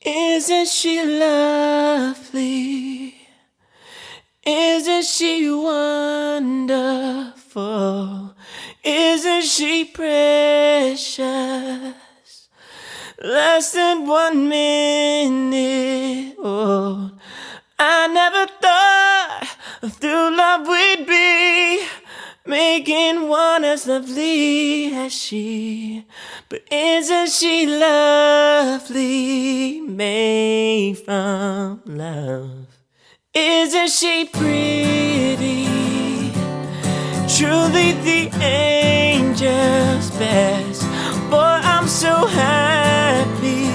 Isn't she lovely? Isn't she wonderful? Isn't she precious? Less than 1 minute old. I never thought through love we'd be making one as lovely as she. But isn't she lovely, made from love? Isn't she pretty? Truly the angel's best. Boy, I'm so happy.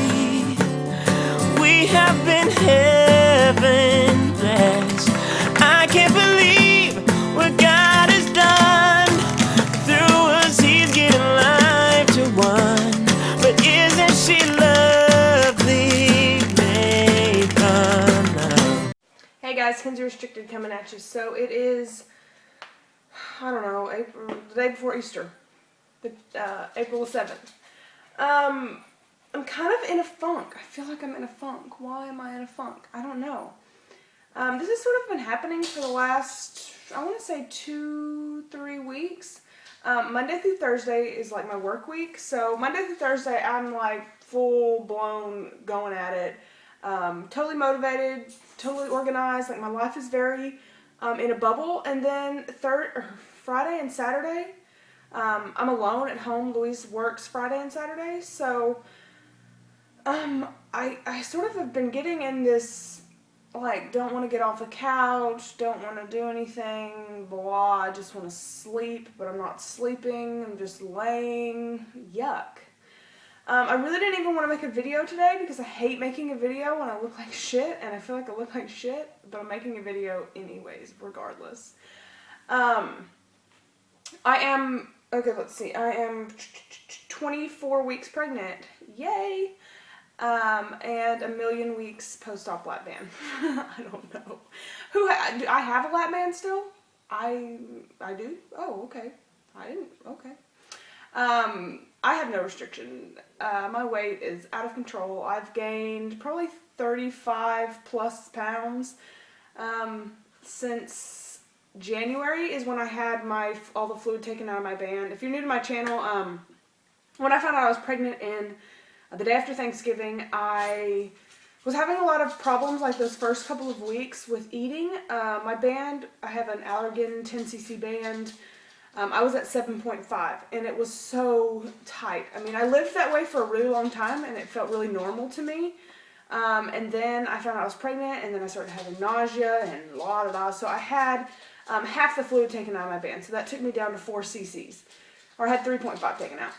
We have been heaven blessed. I can't believe what God has done. Through us, He's given life to one. But isn't she lovely, made from love? Hey guys, KenzeRestricted coming at you. So it is, I don't know, the day before Easter, April the 7th. I'm kind of in a funk. I feel like I'm in a funk. Why am I in a funk? I don't know. This has sort of been happening for the last, I want to say 2-3 weeks. Monday through Thursday is like my work week. So Monday through Thursday, I'm like full blown going at it. Totally motivated, totally organized. Like my life is very in a bubble. And then Friday and Saturday, I'm alone at home. Louise works Friday and Saturday, so I sort of have been getting in this, like, don't want to get off the couch, don't want to do anything, blah, I just want to sleep, but I'm not sleeping, I'm just laying, yuck. I really didn't even want to make a video today because I hate making a video when I look like shit, and I feel like I look like shit, but I'm making a video anyways, regardless. I am 24 weeks pregnant, yay, and 1,000,000 weeks post-op lap band. I don't know. Do I have a lap band still? I do? Oh, okay. I didn't, okay. I have no restriction. My weight is out of control. I've gained probably 35 plus pounds, since January is when I had all the fluid taken out of my band. If you're new to my channel, when I found out I was pregnant in the day after Thanksgiving, I was having a lot of problems like those first couple of weeks with eating. My band, I have an Allergan 10cc band. I was at 7.5 and it was so tight. I mean, I lived that way for a really long time and it felt really normal to me. And then I found out I was pregnant and then I started having nausea and la da da. So I had half the fluid taken out of my band. So that took me down to 4 cc's, or I had 3.5 taken out.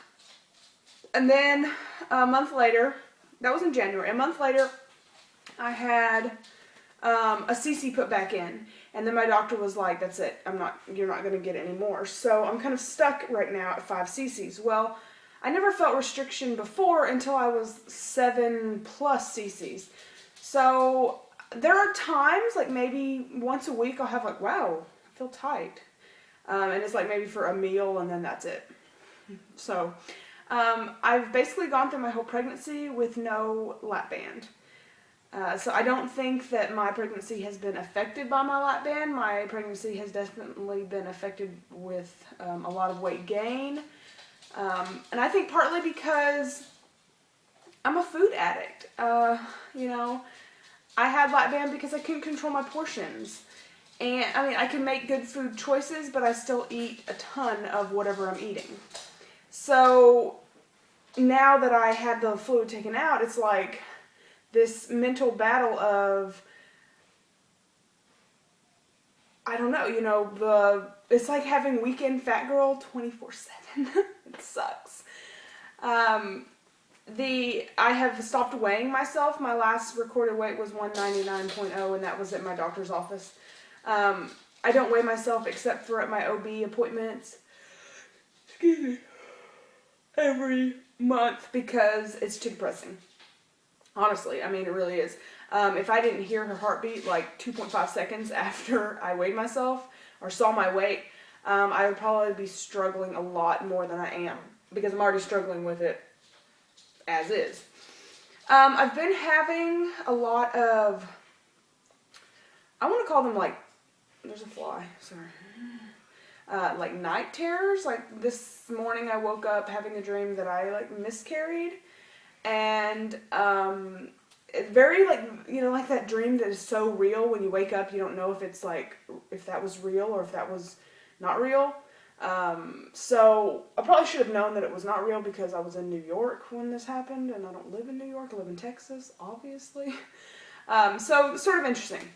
And then a month later, that was in January, a month later, I had a cc put back in. And then my doctor was like, that's it, you're not going to get any more. So I'm kind of stuck right now at 5 cc's. Well, I never felt restriction before until I was 7+ cc's. So there are times, like maybe once a week, I'll have like, wow, I feel tight. And it's like maybe for a meal and then that's it. So I've basically gone through my whole pregnancy with no lap band. So I don't think that my pregnancy has been affected by my lap band. My pregnancy has definitely been affected with a lot of weight gain. And I think partly because I'm a food addict. You know, I had lap band because I couldn't control my portions. And I mean, I can make good food choices, but I still eat a ton of whatever I'm eating. So now that I had the fluid taken out, it's like this mental battle of, I don't know, you know, it's like having weekend fat girl 24/7. It sucks. I have stopped weighing myself. My last recorded weight was 199.0 and that was at my doctor's office. I don't weigh myself except for at my OB appointments. Excuse me. Every month because it's too depressing. Honestly, I mean, it really is. If I didn't hear her heartbeat like 2.5 seconds after I weighed myself or saw my weight, I would probably be struggling a lot more than I am because I'm already struggling with it as is. I've been having a lot of, I want to call them like, there's a fly, sorry. Like night terrors. Like this morning I woke up having a dream that I like miscarried. And it's very like, you know, like that dream that is so real when you wake up you don't know if it's like, if that was real or if that was not real. So I probably should have known that it was not real because I was in New York when this happened, and I don't live in New York, I live in Texas, obviously. So sort of interesting.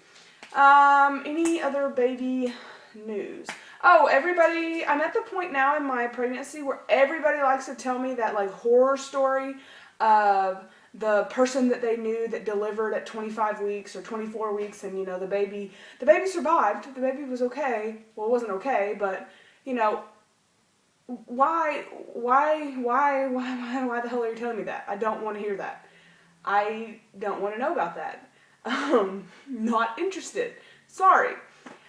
Any other baby news? Oh, everybody, I'm at the point now in my pregnancy where everybody likes to tell me that like horror story of the person that they knew that delivered at 25 weeks or 24 weeks, and you know the baby survived, the baby was okay. Well, it wasn't okay, but you know, why the hell are you telling me that? I don't want to hear that. I don't want to know about that. Not interested. Sorry.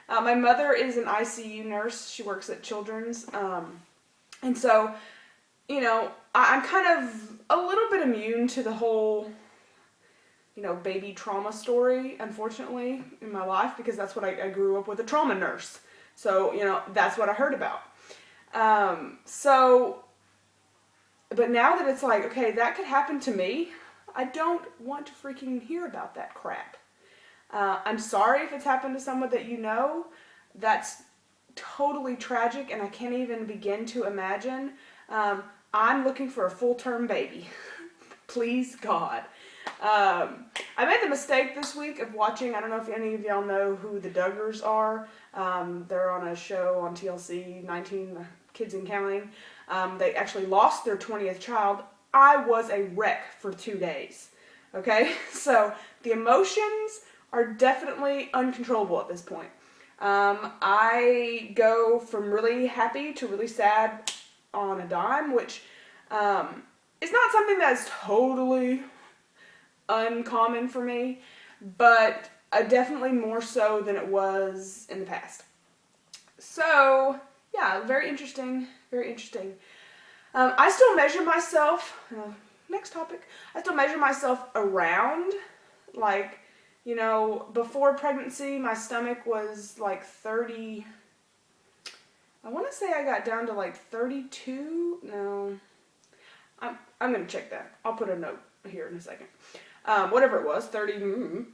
My mother is an ICU nurse. She works at Children's. And so, you know, I'm kind of a little bit immune to the whole, you know, baby trauma story, unfortunately, in my life, because that's what I grew up with, a trauma nurse. So, you know, that's what I heard about. But now that it's like, okay, that could happen to me, I don't want to freaking hear about that crap. I'm sorry if it's happened to someone that you know. That's totally tragic, and I can't even begin to imagine. I'm looking for a full-term baby. Please, God. I made the mistake this week of watching, I don't know if any of y'all know who the Duggars are. They're on a show on TLC, 19 Kids and Counting. They actually lost their 20th child. I was a wreck for 2 days. Okay? So the emotions are definitely uncontrollable at this point. I go from really happy to really sad on a dime, which is not something that's totally uncommon for me, but definitely more so than it was in the past. So, yeah, very interesting, very interesting. I still measure myself, next topic, I still measure myself around, like, you know, before pregnancy, my stomach was like 30, I want to say I got down to like 32, no, I'm going to check that. I'll put a note here in a second. Whatever it was, 30,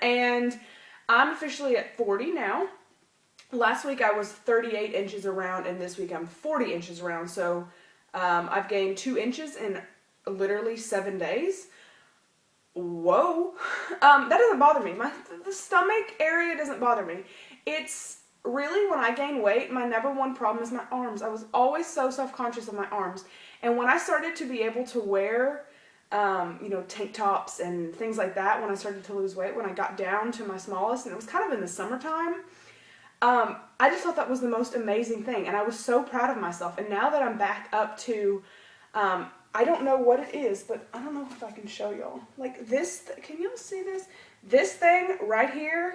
and I'm officially at 40 now. Last week I was 38 inches around, and this week I'm 40 inches around, so I've gained 2 inches in literally 7 days. Whoa. That doesn't bother me. The stomach area doesn't bother me. It's really when I gain weight, my number one problem is my arms. I was always so self-conscious of my arms. And when I started to be able to wear, you know, tank tops and things like that, when I started to lose weight, when I got down to my smallest, and it was kind of in the summertime, I just thought that was the most amazing thing. And I was so proud of myself. And now that I'm back up to, I don't know what it is, but I don't know if I can show y'all. Like this, can y'all see this? This thing right here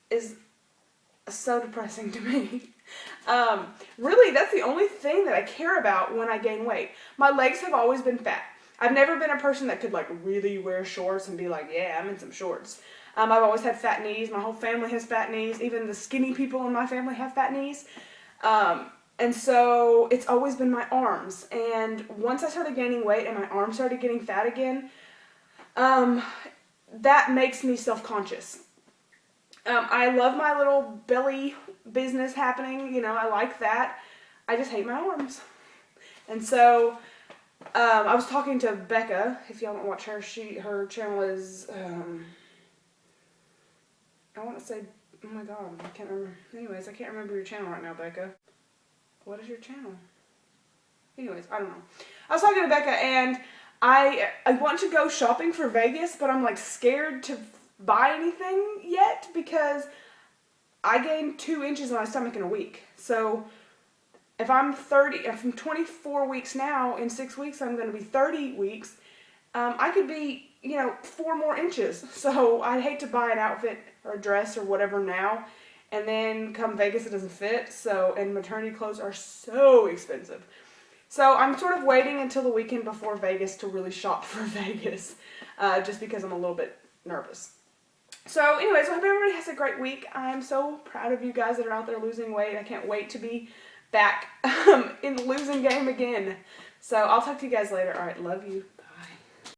is so depressing to me. Really, that's the only thing that I care about when I gain weight. My legs have always been fat. I've never been a person that could like really wear shorts and be like, yeah, I'm in some shorts. I've always had fat knees. My whole family has fat knees. Even the skinny people in my family have fat knees. And so it's always been my arms. And once I started gaining weight and my arms started getting fat again, that makes me self-conscious. I love my little belly business happening. You know, I like that. I just hate my arms. And so I was talking to Becca. If y'all don't watch her, her channel is, I want to say, oh my god, I can't remember. Anyways, I can't remember your channel right now, Becca. What is your channel? Anyways, I don't know. I was talking to Becca, and I want to go shopping for Vegas, but I'm like scared to buy anything yet because I gained 2 inches on my stomach in a week. So if I'm 24 weeks now, in 6 weeks I'm going to be 30 weeks, I could be, you know, 4 more inches. So I'd hate to buy an outfit or a dress or whatever now, and then come Vegas it doesn't fit. So, and maternity clothes are so expensive. So I'm sort of waiting until the weekend before Vegas to really shop for Vegas, just because I'm a little bit nervous. So anyways, I hope everybody has a great week. I'm so proud of you guys that are out there losing weight. I can't wait to be back in the losing game again. So I'll talk to you guys later. All right, love you.